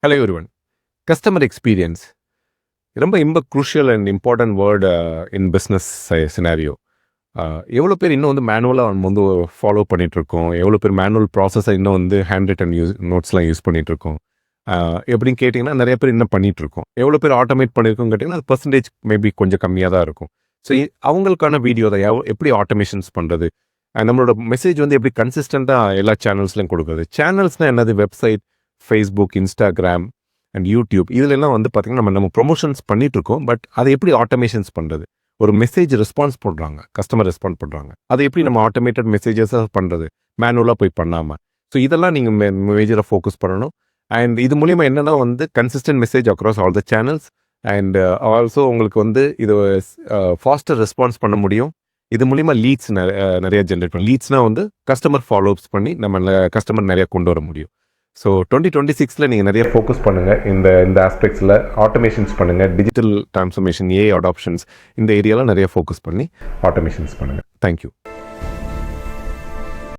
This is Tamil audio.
Hello everyone. Customer experience. ரொம்ப crucial and important word in business scenario. எவ்வளோ பேர் இன்னும் வந்து மேனுவலாக வந்து ஃபாலோ பண்ணிகிட்ருக்கோம், எவ்வளோ பேர் மேனுவல் ப்ராசஸை இன்னும் வந்து ஹேண்ட் ரிட்டன் நோட்ஸ்லாம் யூஸ் பண்ணிகிட்ருக்கோம் எப்படின்னு கேட்டிங்கன்னா நிறைய பேர் இன்னும் பண்ணிகிட்ருக்கோம். எவ்வளோ பேர் ஆட்டோமேட் பண்ணியிருக்கோம் கேட்டிங்கன்னா அது பர்சன்டேஜ் மேபி கொஞ்சம் கம்மியாக தான் இருக்கும். ஸோ அவங்களுக்கான வீடியோ தான் எப்படி ஆட்டோமேஷன்ஸ் பண்ணுறது, நம்மளோட மெசேஜ் வந்து எப்படி கன்சிஸ்டண்ட்டாக எல்லா சேனல்ஸ்லையும் கொடுக்குறது. சேனல்ஸ்னால் என்னது? Website, Facebook, Instagram and YouTube, இதுலலாம் வந்து பார்த்திங்கன்னா நம்ம ப்ரொமோஷன்ஸ் பண்ணிகிட்ருக்கோம். பட் அதை எப்படி ஆட்டோமேஷன்ஸ் பண்ணுறது? ஒரு மெசேஜ் ரெஸ்பான்ஸ் பண்ணுறாங்க, கஸ்டமர் ரெஸ்பாண்ட் பண்ணுறாங்க, அதை எப்படி நம்ம ஆட்டோமேட்டட் மெசேஜஸாக பண்ணுறது, மேனுவலாக போய் பண்ணாமல். ஸோ இதெல்லாம் நீங்கள் மேஜராக ஃபோக்கஸ் பண்ணணும். அண்ட் இது மூலிமா என்னென்னா வந்து consistent message across all the channels. And also உங்களுக்கு வந்து இது ஃபாஸ்டர் ரெஸ்பான்ஸ் பண்ண முடியும். இது மூலிமா லீட்ஸ் நிறைய ஜென்ரேட் பண்ணி, லீட்ஸ்னால் வந்து கஸ்டமர் ஃபாலோஅப்ஸ் பண்ணி நம்ம கஸ்டமர் நிறைய கொண்டு வர முடியும். ஸோ 2026 நீங்கள் நிறைய ஃபோக்கஸ் பண்ணுங்கள் இந்த ஆஸ்பெக்ட்ஸில். ஆட்டோமேஷன்ஸ் பண்ணுங்கள், டிஜிட்டல் டிரான்ஸ்ஃபர்மேஷன், ஏஐ அடாப்ஷன்ஸ், இந்த ஏரியாவில் நிறைய ஃபோக்கஸ் பண்ணி ஆட்டோமேஷன்ஸ் பண்ணுங்கள். தேங்க்யூ.